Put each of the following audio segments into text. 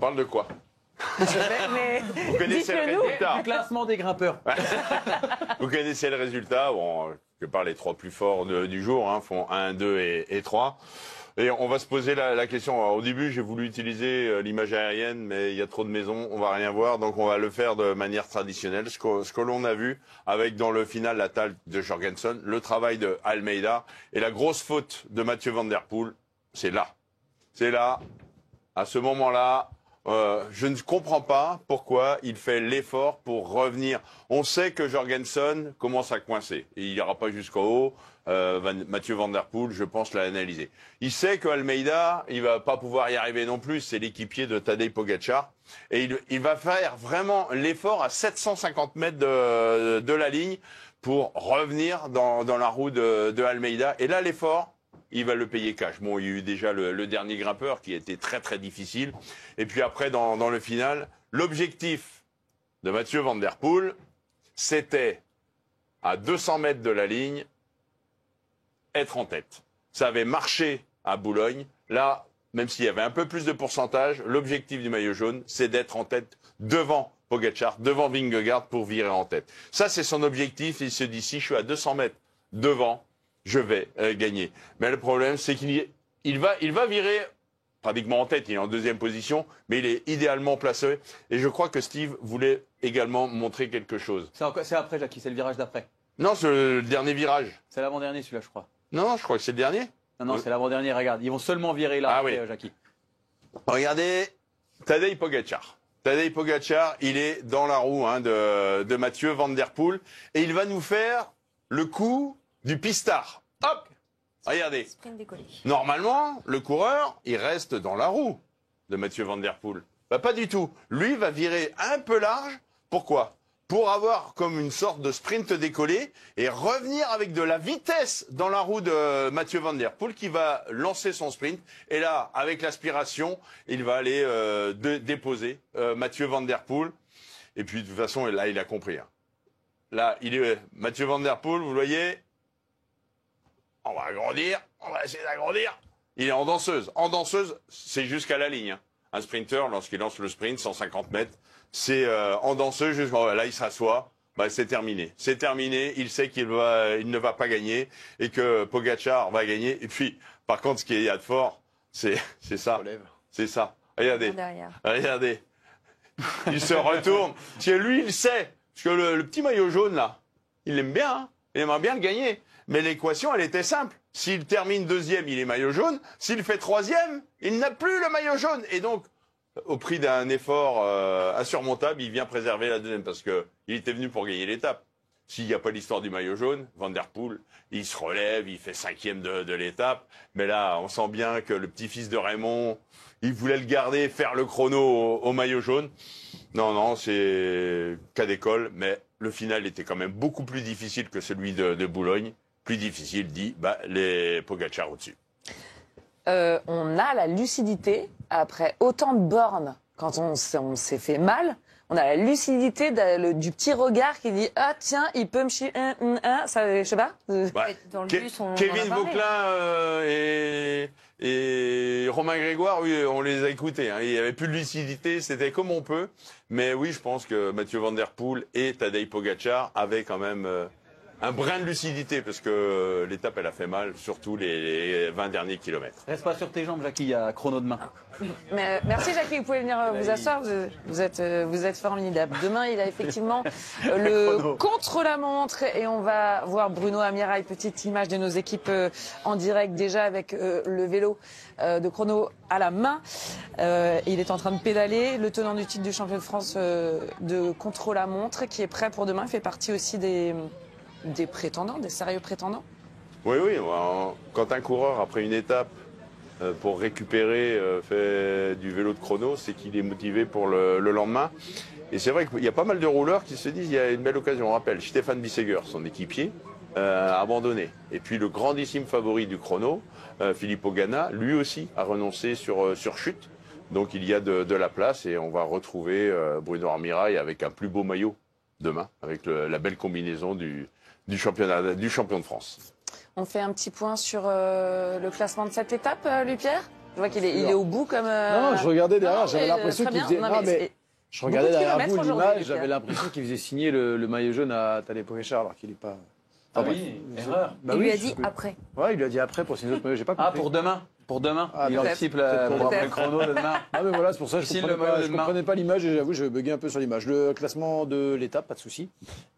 parle de quoi? Mais Vous connaissez le résultat. Du classement des grimpeurs. Vous connaissez le résultat. Bon, je parle les 3 plus forts du jour, hein, font 1, 2 et 3. Et on va se poser la question. Alors, au début, j'ai voulu utiliser l'image aérienne, mais il y a trop de maisons, on va rien voir, donc on va le faire de manière traditionnelle. Ce que l'on a vu avec dans le final la taille de Jorgensen, le travail de Almeida et la grosse faute de Mathieu Van Der Poel, c'est là. C'est là, à ce moment-là. Je ne comprends pas pourquoi il fait l'effort pour revenir. On sait que Jorgensen commence à coincer. Et il n'ira pas jusqu'au haut. Mathieu Van Der Poel, je pense, l'a analysé. Il sait qu'Almeida, il va pas pouvoir y arriver non plus. C'est l'équipier de Tadej Pogačar. Et il va faire vraiment l'effort à 750 mètres de la ligne pour revenir dans la roue de Almeida. Et là, l'effort, il va le payer cash. Bon, il y a eu déjà le dernier grimpeur qui a été très très difficile. Et puis après, dans le final, l'objectif de Mathieu Van Der Poel, c'était à 200 mètres de la ligne, être en tête. Ça avait marché à Boulogne. Là, même s'il y avait un peu plus de pourcentage, l'objectif du maillot jaune, c'est d'être en tête devant Pogačar, devant Vingegaard pour virer en tête. Ça, c'est son objectif. Il se dit, si je suis à 200 mètres devant, je vais gagner. Mais le problème, c'est qu'il va virer pratiquement en tête. Il est en deuxième position, mais il est idéalement placé. Et je crois que Steve voulait également montrer quelque chose. C'est après, Jackie, c'est le virage d'après. Non, c'est le dernier virage. C'est l'avant-dernier, celui-là, je crois. Non, je crois que c'est le dernier. Non, c'est l'avant-dernier, regarde. Ils vont seulement virer là, après, oui. Jackie. Regardez, Tadej Pogačar. Tadej Pogačar, il est dans la roue de Mathieu Van Der Poel. Et il va nous faire le coup du pistard. Hop! Regardez. Normalement, le coureur, il reste dans la roue de Mathieu Van Der Poel. Bah, pas du tout. Lui va virer un peu large. Pourquoi? Pour avoir comme une sorte de sprint décollé et revenir avec de la vitesse dans la roue de Mathieu Van Der Poel qui va lancer son sprint. Et là, avec l'aspiration, il va aller déposer Mathieu Van Der Poel. Et puis, de toute façon, là, il a compris. Hein. Là, Mathieu Van Der Poel, vous voyez, on va agrandir, on va essayer d'agrandir. Il est en danseuse. En danseuse, c'est jusqu'à la ligne. Hein. Un sprinter, lorsqu'il lance le sprint, 150 mètres, c'est en danseuse jusqu'à là, il s'assoit. Bah, c'est terminé. C'est terminé. Il sait il ne va pas gagner et que Pogačar va gagner. Et puis, par contre, ce qu'il y a de fort, c'est ça. C'est ça. Regardez. Regardez. Il se retourne. Chez lui, il sait. Parce que le petit maillot jaune, là, il aime bien. Hein. Il aimerait bien le gagner. Mais l'équation, elle était simple. S'il termine deuxième, il est maillot jaune. S'il fait troisième, il n'a plus le maillot jaune. Et donc, au prix d'un effort insurmontable, il vient préserver la deuxième. Parce qu'il était venu pour gagner l'étape. S'il n'y a pas l'histoire du maillot jaune, Van Der Poel, il se relève, il fait cinquième de l'étape. Mais là, on sent bien que le petit-fils de Raymond, il voulait le garder, faire le chrono au maillot jaune. Non, c'est cas d'école. Mais le final était quand même beaucoup plus difficile que celui de Boulogne. Plus difficile, dit les Pogačar au-dessus. On a la lucidité, après autant de bornes, quand on s'est fait mal, on a la lucidité du petit regard qui dit « Ah tiens, il peut me chier ça, je sais pas. Dans le bus, Kevin Vauquelin et Romain Grégoire, oui, on les a écoutés. Hein. Il n'y avait plus de lucidité, c'était comme on peut. Mais oui, je pense que Mathieu Van Der Poel et Tadej Pogačar avaient quand même un brin de lucidité, parce que l'étape, elle a fait mal, surtout les 20 derniers kilomètres. Reste pas sur tes jambes, Jackie, il y a chrono demain. Mais, merci Jackie, vous pouvez venir vous asseoir, vous êtes formidable. Demain, il a effectivement le contre-la-montre et on va voir Bruno Amirail, petite image de nos équipes en direct déjà avec le vélo de chrono à la main. Il est en train de pédaler, le tenant du titre du champion de France de contre-la-montre qui est prêt pour demain, il fait partie aussi des prétendants, des sérieux prétendants. Oui, quand un coureur, après une étape, pour récupérer, fait du vélo de chrono, c'est qu'il est motivé pour le lendemain. Et c'est vrai qu'il y a pas mal de rouleurs qui se disent il y a une belle occasion. On rappelle, Stefan Bissegger, son équipier, a abandonné. Et puis le grandissime favori du chrono, Filippo Ganna, lui aussi a renoncé sur chute. Donc il y a de la place et on va retrouver Bruno Amirail avec un plus beau maillot demain, avec la belle combinaison du champion de France. On fait un petit point sur le classement de cette étape, Louis-Pierre ? Je vois qu'il est au bout comme... Non, je regardais derrière, j'avais mais, l'impression très qu'il bien. faisait... Non, Non, mais je regardais beaucoup de derrière vous kilomètres aujourd'hui, l'image, Lucas. j'avais l'impression qu'il faisait signer le maillot jaune à Tadej Pogačar alors qu'il est pas... Ah oui, erreur. Bah Il oui, lui a je dit sais. après. Ouais, il lui a dit après pour signer d'autres maillots, j'ai pas compris. Ah, pour demain. Pour demain. Ah, Il peut-être. anticipe Peut-être pour pour le chrono de demain. Ah mais voilà, c'est pour ça que je Signe comprenais le maillot pas, de je demain. comprenais pas l'image et j'avoue, je buguais un peu sur l'image. Le classement de l'étape, pas de souci.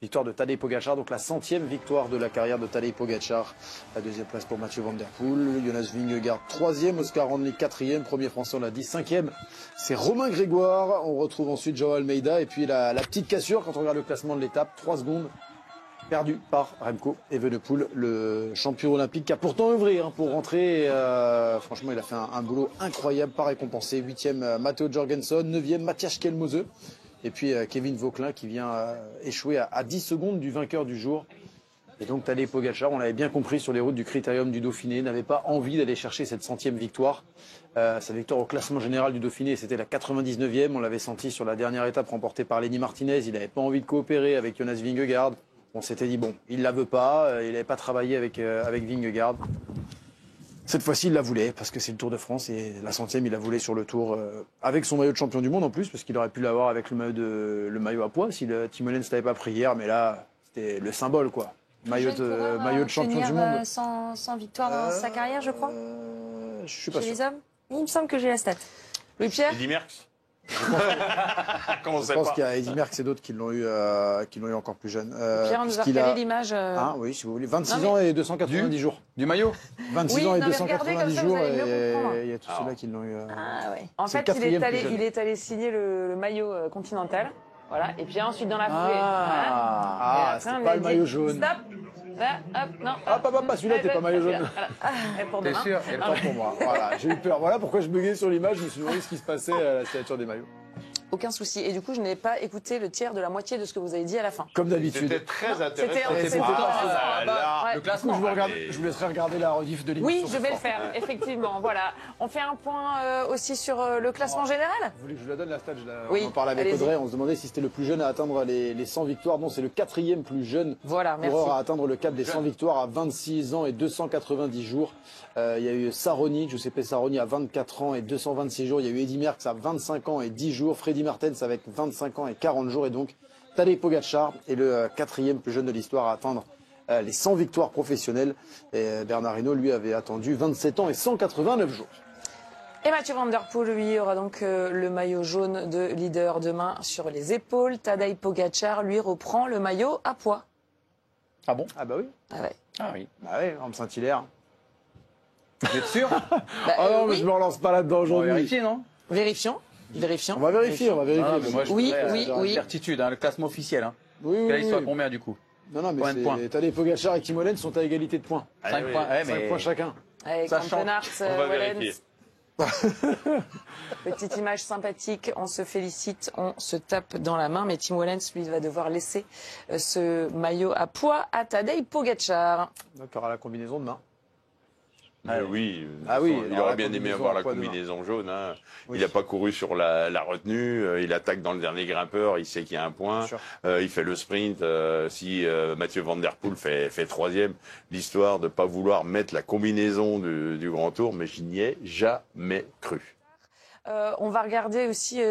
Victoire de Tadej Pogačar, donc la 100e victoire de la carrière de Tadej Pogačar. La deuxième place pour Mathieu Van Der Poel, Jonas Vingegaard 3e, Oscar Randley 4e, premier français on l'a dit, 5e. C'est Romain Grégoire, on retrouve ensuite Joao Almeida et puis la petite cassure quand on regarde le classement de l'étape, 3 secondes. Perdu par Remco Evenepoel, le champion olympique qui a pourtant œuvré pour rentrer. Franchement, il a fait un boulot incroyable, pas récompensé. 8e, Matteo Jorgensen. 9e, Matthias Kelmose. Et puis Kevin Vauquelin qui vient échouer à 10 secondes du vainqueur du jour. Et donc Tadej Pogačar, on l'avait bien compris sur les routes du Critérium du Dauphiné, n'avait pas envie d'aller chercher cette 100e victoire. Sa victoire au classement général du Dauphiné, c'était la 99e. On l'avait senti sur la dernière étape remportée par Lenny Martinez. Il n'avait pas envie de coopérer avec Jonas Vingegaard. On s'était dit, bon, il la veut pas, il n'avait pas travaillé avec Vingegaard. Cette fois-ci, il la voulait, parce que c'est le Tour de France, et la 100e, il la voulait sur le Tour, avec son maillot de champion du monde en plus, parce qu'il aurait pu l'avoir avec le maillot à poids, si le Tim Wellens ne l'avait pas pris hier, mais là, c'était le symbole, quoi. Maillot de champion du monde. Sans victoire dans sa carrière, je crois. Je suis pas Chez sûr. les hommes. Il me semble que j'ai la stat. Louis-Pierre? Eddy Merckx. Comment on Je sait pense pas. qu'il y a Eddy Merckx et d'autres qui l'ont eu encore plus jeune. Pierre, on nous a puisqu'il recalé l'image. Ah oui, si vous voulez. 26 Non, mais- ans et 290 jours. Du maillot. 26 Oui, ans et non, mais regardez, 290 comme ça, vous jours, allez mieux et comprendre. il y a tous ceux-là qui l'ont eu. Ah ouais. En C'est fait, le quatrième plus il jeune. est allé signer le maillot continental. Voilà. Et puis ensuite, dans la foulée. voilà. Ah, Et après, c'est on lui pas a le dit, maillot jaune. Stop. Là, hop, non. Hop, celui-là, t'es pas maillot jaune. Voilà. Et pour T'es demain. sûr? Autant pour moi. Voilà, j'ai eu peur. Voilà pourquoi je buguais sur l'image. Je me suis demandé ce qui se passait à la signature des maillots. Aucun souci. Et du coup, je n'ai pas écouté le tiers de la moitié de ce que vous avez dit à la fin. Comme d'habitude. C'était très intéressant. C'était Ah, là, Ouais. Le classement. Je vous laisserai regarder la rediff de l'émission. Oui, je vais le faire, effectivement. Voilà. On fait un point aussi sur le classement général. Vous voulez que je vous la donne la stat? Oui, On en parlait avec allez-y. Audrey, on se demandait si c'était le plus jeune à atteindre les 100 victoires. Non, c'est le 4e plus jeune Voilà, merci. coureur à atteindre le cap des 100 victoires à 26 ans et 290 jours. Il y a eu Saroni, Giuseppe Saroni à 24 ans et 226 jours. Il y a eu Eddy Merckx à 25 ans et 10 jours. Freddy Mertens avec 25 ans et 40 jours. Et donc, Tadej Pogačar est le 4e plus jeune de l'histoire à atteindre les 100 victoires professionnelles. Et Bernard Hinault, lui, avait attendu 27 ans et 189 jours. Et Mathieu Van Der Poel, lui, aura donc le maillot jaune de leader demain sur les épaules. Tadej Pogačar, lui, reprend le maillot à poids. Ah bon? Ah bah oui. Ah ouais. Ah oui. Bah oui, Homme Saint-Hilaire. Vous êtes sûr? Bah, Ah non, mais oui. je me relance pas là-dedans On va aujourd'hui. vérifier, non? Vérifions. On va vérifier, on va vérifier. Ah, mais moi, je Oui, voudrais, oui, genre, oui. certitude, le classement officiel. Oui, oui, Là, il oui. soit combien du coup? Non, non, mais Combien de points? Tadej Pogačar et Tim Wellens sont à égalité de points. 5 oui. points. Ouais, 5 mais... points chacun. Avec Ça change. Campenart, On va Wellens. vérifier. Petite image sympathique, on se félicite, on se tape dans la main, mais Tim Wellens, lui, va devoir laisser ce maillot à poids à Tadej Pogačar. Donc, il y aura la combinaison demain. Mais oui, Ah oui, il alors aurait la bien aimé combinaison avoir à la poids demain. combinaison jaune. Hein. Oui. Il n'a pas couru sur la retenue, il attaque dans le dernier grimpeur, il sait qu'il y a un point, Bien sûr. il fait le sprint. Si Mathieu Van Der Poel fait 3e, l'histoire de pas vouloir mettre la combinaison du Grand Tour, mais je n'y ai jamais cru. On va regarder aussi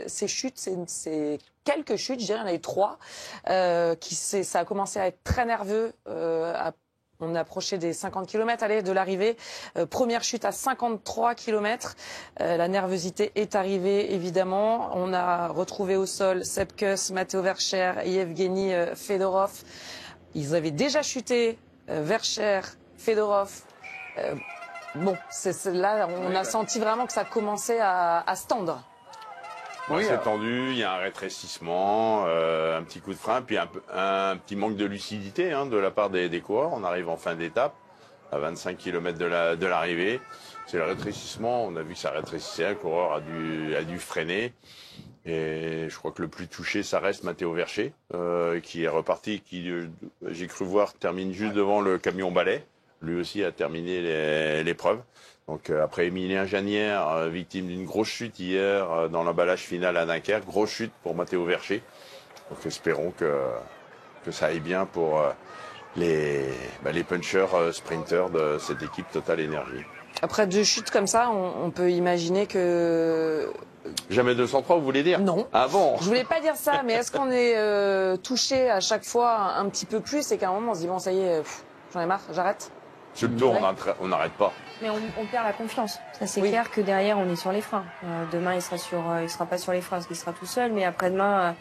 ces chutes, c'est quelques chutes, je dirais, il y en a eu 3. Ça a commencé à être très nerveux. On approchait des 50 km de l'arrivée. Première chute à 53 km. La nervosité est arrivée, évidemment. On a retrouvé au sol Sepp Kuss, Matteo Verscher et Yevgeny Fedorov. Ils avaient déjà chuté, Verscher, Fedorov. Bon, là, on a senti vraiment que ça commençait à se tendre. Oui, C'est tendu, il y a un rétrécissement, un petit coup de frein, puis un petit manque de lucidité de la part des coureurs. On arrive en fin d'étape, à 25 km de l'arrivée. C'est le rétrécissement, on a vu que ça rétrécissait, un coureur a dû freiner. Et je crois que le plus touché, ça reste Matteo Verscher, qui est reparti, qui, j'ai cru voir, termine juste devant le camion balai. Lui aussi a terminé l'épreuve. Donc après Émilien Janière, victime d'une grosse chute hier dans l'emballage final à Dunkerque, grosse chute pour Matteo Verscher. Donc espérons que ça aille bien pour les punchers sprinters de cette équipe Total Energy. Après 2 chutes comme ça, on peut imaginer que... Jamais 203, vous voulez dire? Non. Ah bon? Je voulais pas dire ça, mais est-ce qu'on est touché à chaque fois un petit peu plus et qu'à un moment on se dit bon ça y est, j'en ai marre, j'arrête? Sur le tour, Ouais. on n'arrête pas. Mais on perd la confiance. Ça c'est Oui. clair que derrière on est sur les freins. Demain il sera pas sur les freins parce qu'il sera tout seul, mais après-demain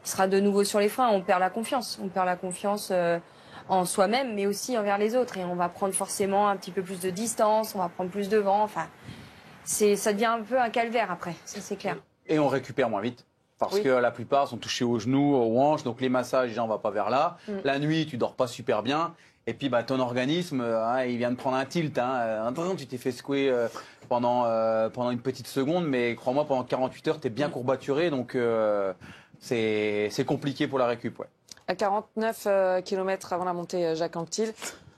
il sera de nouveau sur les freins. On perd la confiance. On perd la confiance en soi-même, mais aussi envers les autres. Et on va prendre forcément un petit peu plus de distance, on va prendre plus de vent. Enfin, ça devient un peu un calvaire après. Ça c'est clair. Et on récupère moins vite. Parce Oui. que la plupart sont touchés aux genoux, aux hanches, donc les massages, déjà, on va pas vers là. La nuit, tu dors pas super bien. Et puis, bah, ton organisme, il vient de prendre un tilt. Tu t'es fait secouer pendant une petite seconde, mais crois-moi, pendant 48 heures, tu es bien courbaturé. Donc, c'est compliqué pour la récup. Ouais. À 49 km avant la montée Jacques Anquetil,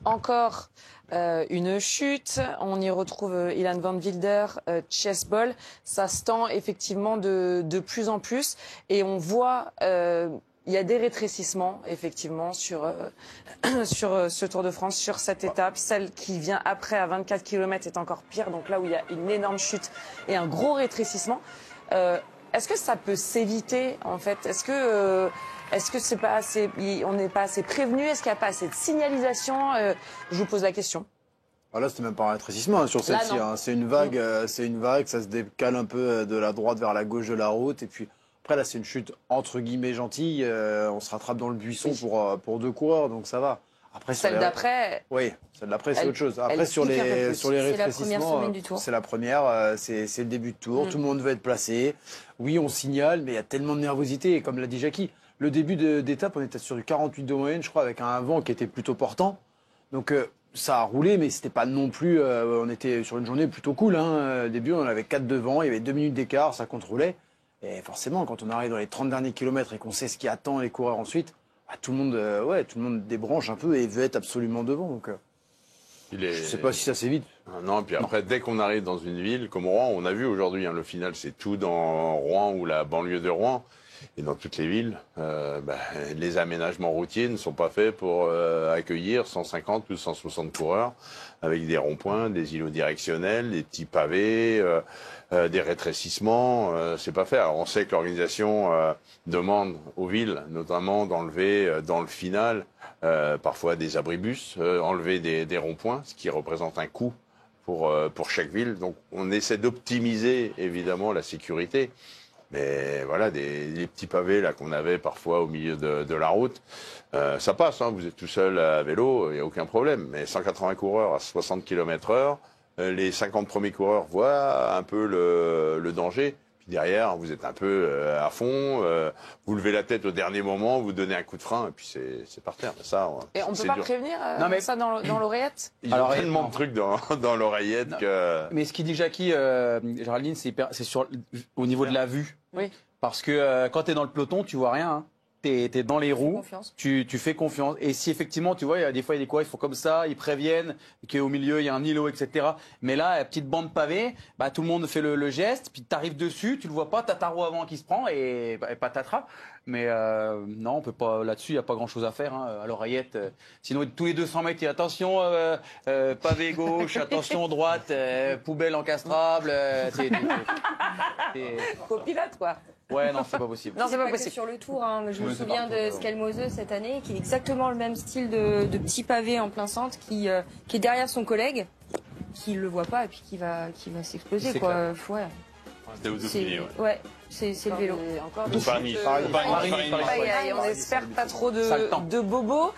encore une chute. On y retrouve Ilan Van Wilder, Chessball. Ça se tend effectivement de plus en plus. Et on voit, il y a des rétrécissements effectivement sur ce Tour de France, sur cette étape. Celle qui vient après à 24 km est encore pire. Donc là où il y a une énorme chute et un gros rétrécissement. Est-ce que ça peut s'éviter en fait? Est-ce que c'est pas assez, on n'est pas assez prévenu? Est-ce qu'il n'y a pas assez de signalisation? Je vous pose la question. Ah là, c'était même pas un rétrécissement sur Là, celle-ci. non. C'est une vague, ça se décale un peu de la droite vers la gauche de la route. Et puis après, là, c'est une chute entre guillemets gentille. On se rattrape dans le buisson pour 2 coureurs, donc ça va. Après, sur Celle les- d'après, Oui, celle d'après, c'est Elle- autre chose. elle Après, sur pique un peu les, plus. sur les C'est la première rétrécissements, semaine du Tour. c'est la première, c'est le début de tour. Tout le monde veut être placé. Oui, on signale, mais il y a tellement de nervosité. Et comme l'a dit Jackie, le début d'étape, on était sur du 48 de moyenne, je crois, avec un vent qui était plutôt portant. Donc, ça a roulé, mais c'était pas non plus. On était sur une journée plutôt cool. Au début, on avait 4 devant, il y avait 2 minutes d'écart, ça contrôlait. Et forcément, quand on arrive dans les 30 derniers kilomètres et qu'on sait ce qui attend les coureurs ensuite, bah, tout le monde débranche un peu et veut être absolument devant. Donc, je sais pas si ça s'évite. Ah non, puis après, dès qu'on arrive dans une ville comme Rouen, on a vu aujourd'hui, le final, c'est tout dans Rouen ou la banlieue de Rouen. Et dans toutes les villes, les aménagements routiers ne sont pas faits pour accueillir 150 ou 160 coureurs avec des ronds-points, des îlots directionnels, des petits pavés, des rétrécissements. C'est pas fait. Alors on sait que l'organisation demande aux villes, notamment d'enlever dans le final parfois des abribus, enlever des ronds-points, ce qui représente un coût pour chaque ville. Donc on essaie d'optimiser évidemment la sécurité. Mais voilà, les petits pavés là qu'on avait parfois au milieu de la route, ça passe. Vous êtes tout seul à vélo, il n'y a aucun problème. Mais 180 coureurs à 60 km/h, les 50 premiers coureurs voient un peu le danger. Puis derrière, vous êtes un peu à fond, vous levez la tête au dernier moment, vous donnez un coup de frein et puis c'est par terre. Ça, et on peut c'est pas dur. prévenir Non, mais- ça dans l'oreillette? Ils Alors, ont tellement non. de trucs dans l'oreillette que... Mais ce qu'il dit Jackie, Géraldine, c'est au niveau de la vue. Oui. Parce que quand tu es dans le peloton, tu vois rien. T'es dans les roues, confiance. tu fais confiance. Et si effectivement, tu vois, il y a des fois, il y a des coureurs, ils font comme ça, ils préviennent qu'au milieu, il y a un îlot, etc. Mais là, la petite bande pavée, bah, tout le monde fait le geste, puis tu arrives dessus, tu le vois pas, t'as ta roue avant qui se prend et patatras. Mais non, on peut pas, là-dessus, il n'y a pas grand-chose à faire à l'oreillette. Sinon, tous les 200 mètres, il y a attention, pavé gauche, attention droite, poubelle encastrable. Copilote, quoi. Ouais, non, c'est pas possible. Non, c'est pas que possible. sur le Tour, je me Oui, c'est souviens partout, de Skelmose cette année, qui est exactement le même style de petit pavé en plein centre, qui est derrière son collègue, qui le voit pas et puis qui va s'exploser, C'est quoi. Ouais. C'était aux Dauphiné, ouais. Ouais, c'est le vélo. Encore Ou Paris. chutes, Paris. on espère pas trop Ça le tend. de bobos.